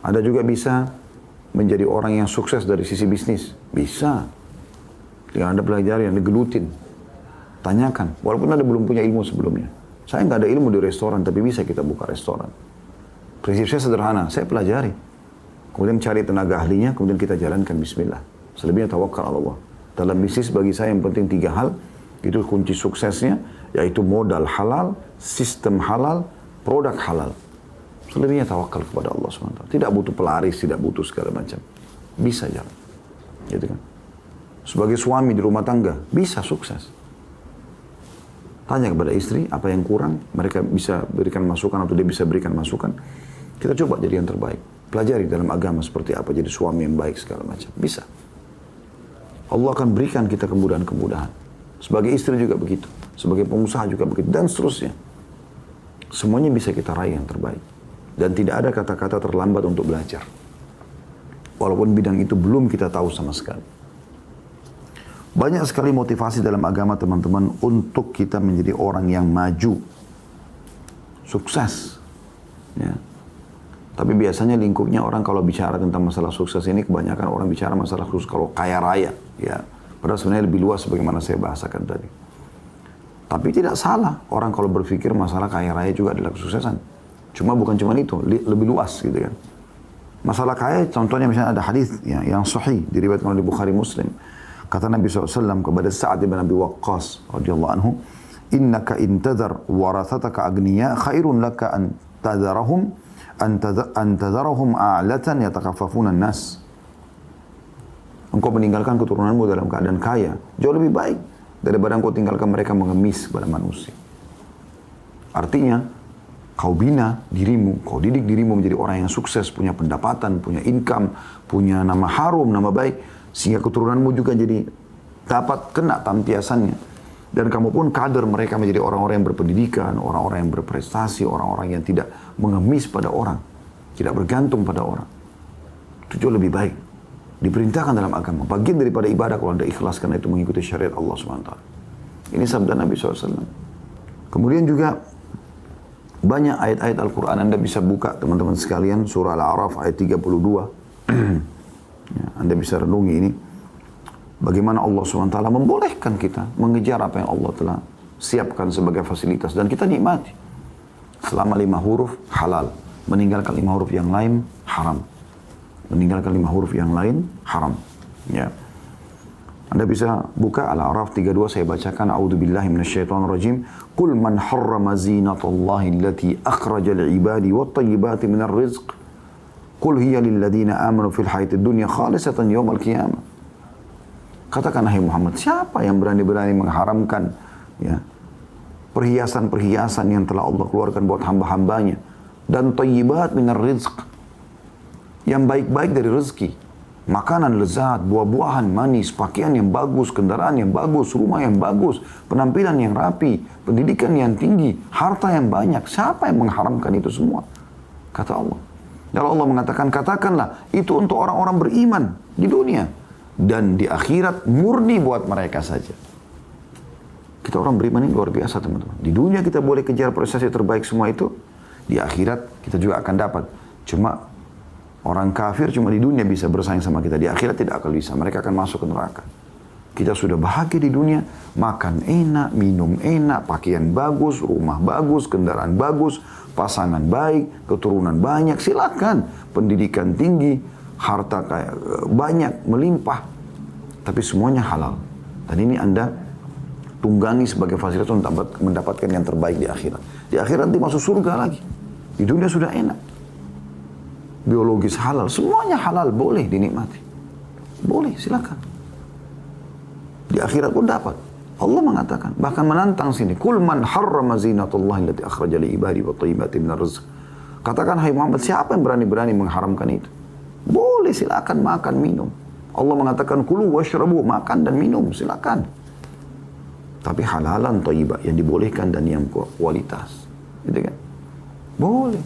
Ada juga bisa menjadi orang yang sukses dari sisi bisnis. Bisa. Tinggal Anda pelajari, Anda gelutin. Tanyakan. Walaupun Anda belum punya ilmu sebelumnya. Saya nggak ada ilmu di restoran, tapi bisa kita buka restoran. Prinsip saya sederhana, saya pelajari. Kemudian cari tenaga ahlinya, kemudian kita jalankan bismillah. Selebihnya tawakal Allah. Dalam bisnis bagi saya yang penting 3 hal, itu kunci suksesnya, yaitu modal halal, sistem halal, produk halal. Selebihnya tawakal kepada Allah SWT. Tidak butuh pelaris, tidak butuh segala macam. Bisa jalan. Gitu kan. Sebagai suami di rumah tangga, bisa sukses. Tanya kepada istri apa yang kurang, mereka bisa berikan masukan atau dia bisa berikan masukan. Kita coba jadi yang terbaik. Pelajari dalam agama seperti apa jadi suami yang baik segala macam. Bisa. Allah akan berikan kita kemudahan-kemudahan. Sebagai istri juga begitu. Sebagai pengusaha juga begitu. Dan seterusnya. Semuanya bisa kita raih yang terbaik. Dan tidak ada kata-kata terlambat untuk belajar. Walaupun bidang itu belum kita tahu sama sekali. Banyak sekali motivasi dalam agama teman-teman untuk kita menjadi orang yang maju. Sukses. Ya. Tapi biasanya lingkupnya orang kalau bicara tentang masalah sukses ini, kebanyakan orang bicara masalah sukses kalau kaya raya. Ya. Padahal sebenarnya lebih luas sebagaimana saya bahasakan tadi. Tapi tidak salah orang kalau berpikir masalah kaya raya juga adalah kesuksesan. Cuma bukan cuma itu, lebih luas gitu kan. Masalah kaya contohnya misalnya ada hadis ya, yang sahih diriwayatkan oleh Bukhari Muslim. Kata Nabi SAW kepada Sa'ad bin Abi Waqqas radhiyallahu anhu, "Innaka intadhar warathataka agniya khairun laka an tadarahum a'latan yatakaffafuna an-nas." Engkau meninggalkan keturunanmu dalam keadaan kaya, jauh lebih baik daripada engkau tinggalkan mereka mengemis kepada manusia. Artinya, kau bina dirimu, kau didik dirimu menjadi orang yang sukses, punya pendapatan, punya income, punya nama harum, nama baik. Sehingga keturunanmu juga jadi dapat kena tampiasannya. Dan kamu pun kader mereka menjadi orang-orang yang berpendidikan, orang-orang yang berprestasi, orang-orang yang tidak mengemis pada orang. Tidak bergantung pada orang. Itu jauh lebih baik. Diperintahkan dalam agama. Bagian daripada ibadah kalau Anda ikhlas karena itu mengikuti syariat Allah SWT. Ini sabda Nabi SAW. Kemudian juga banyak ayat-ayat Al-Quran Anda bisa buka teman-teman sekalian. Surah Al-A'raf ayat 32. Ya, Anda bisa renungi ini. Bagaimana Allah SWT membolehkan kita mengejar apa yang Allah telah siapkan sebagai fasilitas. Dan kita nikmati. Selama 5 huruf halal. Meninggalkan 5 huruf yang lain haram. Meninggalkan 5 huruf yang lain haram. Ya. Anda bisa buka Al-A'raf 32, saya bacakan. A'udzubillahi minasyaitonirrajim. Qul man harrama zinatallahi allati akhraja li'ibadi wat-tayyibati minar rizq. Qul hiya lilladina amanu fil hayatid dunya khalisatan yawmal qiyamah. Katakan hai Muhammad, siapa yang berani-berani mengharamkan ya, perhiasan-perhiasan yang telah Allah keluarkan buat hamba-hambanya dan thayyibat minar rizq, yang baik-baik dari rezeki, makanan lezat, buah-buahan manis, pakaian yang bagus, kendaraan yang bagus, rumah yang bagus, penampilan yang rapi, pendidikan yang tinggi, harta yang banyak. Siapa yang mengharamkan itu semua? Kata Allah. Lalu Allah mengatakan, katakanlah itu untuk orang-orang beriman di dunia. Dan di akhirat murni buat mereka saja. Kita orang beriman ini luar biasa teman-teman. Di dunia kita boleh kejar prestasi terbaik semua itu. Di akhirat kita juga akan dapat. Cuma orang kafir cuma di dunia bisa bersaing sama kita. Di akhirat tidak akan bisa. Mereka akan masuk ke neraka. Kita sudah bahagia di dunia. Makan enak, minum enak, pakaian bagus, rumah bagus, kendaraan bagus, pasangan baik, keturunan banyak, silakan. Pendidikan tinggi, harta kayak banyak, melimpah. Tapi semuanya halal. Dan ini Anda tunggangi sebagai fasilitas untuk mendapatkan yang terbaik di akhirat. Di akhirat nanti masuk surga lagi. Di dunia sudah enak. Biologis halal, semuanya halal, boleh dinikmati. Boleh, silakan. Di akhirat pun dapat. Allah mengatakan, bahkan menantang sini, "Qul man harrama zinatallahi allati akhraja li ibadi wa thayyibati minar rizq." Katakan hai Muhammad, siapa yang berani-berani mengharamkan itu? Boleh, silakan makan, minum. Allah mengatakan, "Kulu washrabu," makan dan minum, silakan. Tapi halalan thayyibah, yang dibolehkan dan yang kualitas. Gitu kan? Boleh.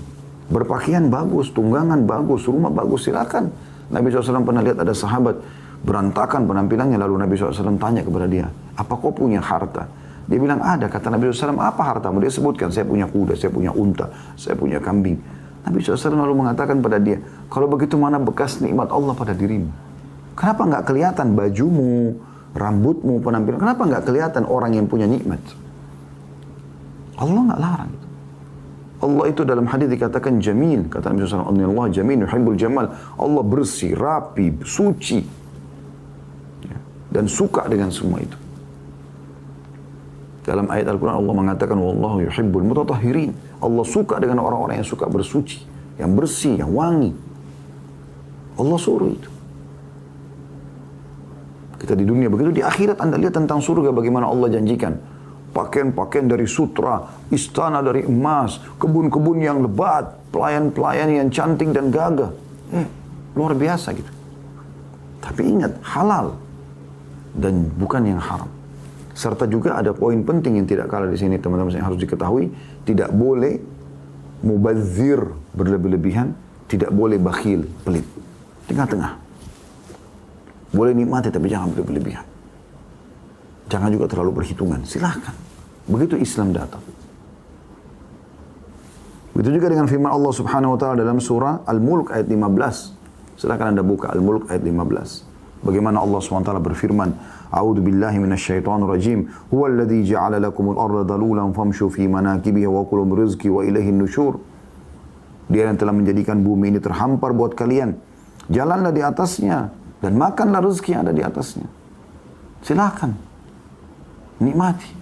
Berpakaian bagus, tunggangan bagus, rumah bagus, silakan. Nabi SAW pernah lihat ada sahabat berantakan penampilannya, lalu Nabi SAW tanya kepada dia, "Apa kau punya harta?" Dia bilang, "Ada." Kata Nabi SAW, "Apa hartamu?" Dia sebutkan, "Saya punya kuda, saya punya unta, saya punya kambing." Nabi SAW lalu mengatakan pada dia, kalau begitu mana bekas nikmat Allah pada dirimu? Kenapa nggak kelihatan bajumu, rambutmu, penampilan? Kenapa nggak kelihatan orang yang punya nikmat? Allah nggak larang. Allah itu dalam hadis dikatakan jamil. Kata Nabi SAW, Allah jamil, yuhibbul jamal. Allah bersih, rapi, suci. Dan suka dengan semua itu. Dalam ayat Al-Quran Allah mengatakan, wallahu yuhibbul mutatahhirin. Allah suka dengan orang-orang yang suka bersuci, yang bersih, yang wangi. Allah suruh itu. Kita di dunia begitu, di akhirat Anda lihat tentang surga bagaimana Allah janjikan. Pakaian-pakaian dari sutra, istana dari emas, kebun-kebun yang lebat, pelayan-pelayan yang cantik dan gagah. Luar biasa gitu. Tapi ingat, halal dan bukan yang haram. Serta juga ada poin penting yang tidak kalah di sini teman-teman yang harus diketahui. Tidak boleh mubazir, berlebih-lebihan. Tidak boleh bakhil, pelit. Tengah-tengah. Boleh nikmati tapi jangan berlebih-lebihan. Jangan juga terlalu berhitungan. Silahkan. Begitu Islam datang. Begitu juga dengan firman Allah Subhanahu wa taala dalam surah Al-Mulk ayat 15. Silahkan Anda buka Al-Mulk ayat 15. Bagaimana Allah SWT berfirman, A'udzu billahi minasyaitonir rajim. Huwallazi ja'ala lakumul arda dalulan famshu fi manakibiha wa kulu min rizqi wa ilaihin nusyur. Dia yang telah menjadikan bumi ini terhampar buat kalian. Jalanlah di atasnya dan makanlah rezeki yang ada di atasnya. Silakan. Nikmati.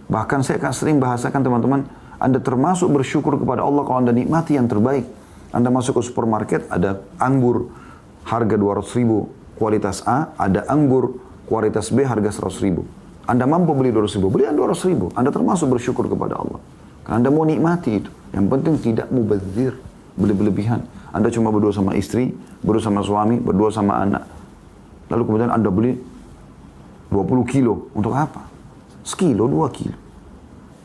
Bahkan saya akan sering bahasakan teman-teman, Anda termasuk bersyukur kepada Allah kalau Anda nikmati yang terbaik. Anda masuk ke supermarket, ada anggur harga 200.000 kualitas A, ada anggur kualitas B harga 100.000. Anda mampu beli 200.000, beli 200.000. Anda termasuk bersyukur kepada Allah. Karena Anda mau nikmati itu. Yang penting tidak mubazir, berlebihan. Anda cuma berdua sama istri, berdua sama suami, berdua sama anak. Lalu kemudian Anda beli 20 kilo. Untuk apa? Sekilo, 2 kilo.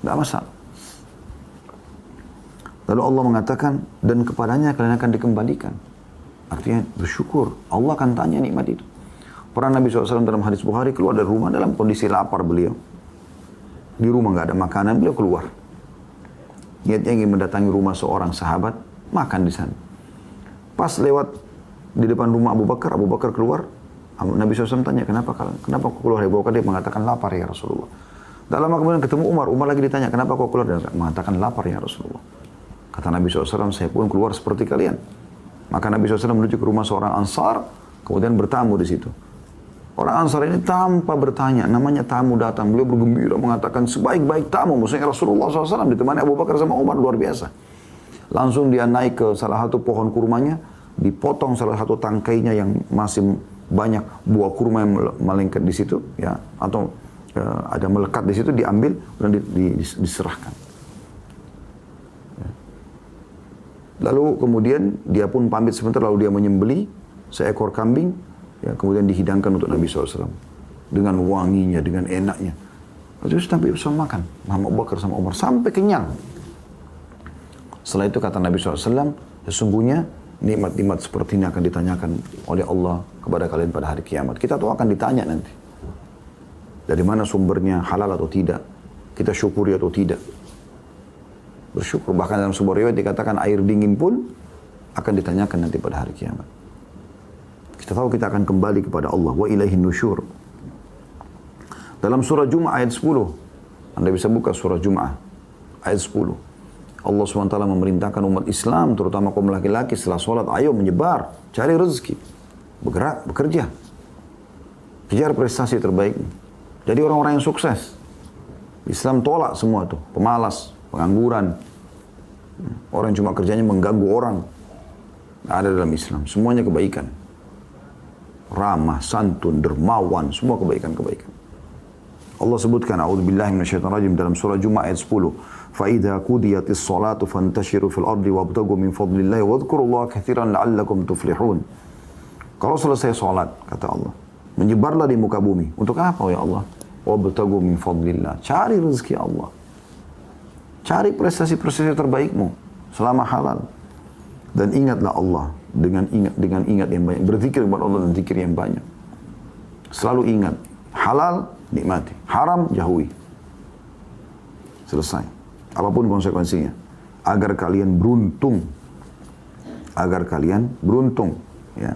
Tidak masalah. Lalu Allah mengatakan, dan kepadanya kalian akan dikembalikan. Artinya bersyukur. Allah akan tanya nikmat itu. Pernah Nabi SAW dalam hadis Bukhari keluar dari rumah dalam kondisi lapar beliau. Di rumah nggak ada makanan, beliau keluar. Niatnya ingin mendatangi rumah seorang sahabat, makan di sana. Pas lewat di depan rumah Abu Bakar keluar. Nabi SAW tanya, kenapa kau keluar? Abu Bakar dia mengatakan lapar ya Rasulullah. Dalam kemudian ketemu Umar lagi ditanya, kenapa kau keluar? Dia mengatakan lapar ya Rasulullah. Kata Nabi SAW, saya pun keluar seperti kalian. Maka Nabi SAW menuju ke rumah seorang Ansar, kemudian bertamu di situ. Orang Ansar ini tanpa bertanya, namanya tamu datang, beliau bergembira mengatakan sebaik-baik tamu, maksudnya Rasulullah SAW ditemani Abu Bakar sama Umar, luar biasa. Langsung dia naik ke salah satu pohon kurmanya, dipotong salah satu tangkainya yang masih banyak buah kurma yang melengket di situ, ya, atau ada melekat di situ, diambil dan diserahkan. Lalu kemudian dia pun pamit sebentar, lalu dia menyembeli seekor kambing, ya, kemudian dihidangkan untuk Nabi SAW. Dengan wanginya, dengan enaknya. Terus Nabi SAW makan, Muhammad Abu Bakar sama Umar, sampai kenyang. Setelah itu kata Nabi SAW, sesungguhnya nikmat-nikmat seperti ini akan ditanyakan oleh Allah kepada kalian pada hari kiamat. Kita tuh akan ditanya nanti. Dari mana sumbernya, halal atau tidak. Kita syukuri atau tidak. Bersyukur. Bahkan dalam sebuah riwayat dikatakan air dingin pun akan ditanyakan nanti pada hari kiamat. Kita tahu kita akan kembali kepada Allah. Wa ilaihin nusyur. Dalam surah Jum'ah ayat 10. Anda bisa buka surah Jum'ah ayat 10. Allah SWT memerintahkan umat Islam, terutama kaum laki-laki setelah sholat, ayo menyebar, cari rezeki. Bergerak, bekerja. Kejar prestasi terbaik. Jadi orang-orang yang sukses. Islam tolak semua tuh. Pemalas, pengangguran. Orang yang cuma kerjanya mengganggu orang. Nggak ada dalam Islam. Semuanya kebaikan. Ramah, santun, dermawan. Semua kebaikan-kebaikan. Allah sebutkan, A'udzubillahi minasyaitonirrajim dalam surah Jum'ah ayat 10. فَإِذَا قُضِيَتِ الصَّلَاةُ فَانْتَشِرُوا فِي الْأَرْضِ وَابْتَغُوا مِنْ فَضْلِ اللَّهِ وَاذْكُرُوا اللَّهَ كَثِيرًا لَعَلَّكُمْ تُفْلِحُونَ. Kalau selesai sholat, kata Allah, menyebarlah di muka bumi. Untuk apa ya Allah? وَابْتَغُوا مِنْ فَضْلِ اللَّهِ. Cari rezeki Allah. Cari prestasi-prestasi terbaikmu selama halal. Dan ingatlah Allah dengan ingat yang banyak. Berzikir kepada Allah dan zikir yang banyak. Selalu ingat. Halal, nikmati. Haram, jauhi. Selesai. Apapun konsekuensinya. Agar kalian beruntung agar kalian beruntung. Ya.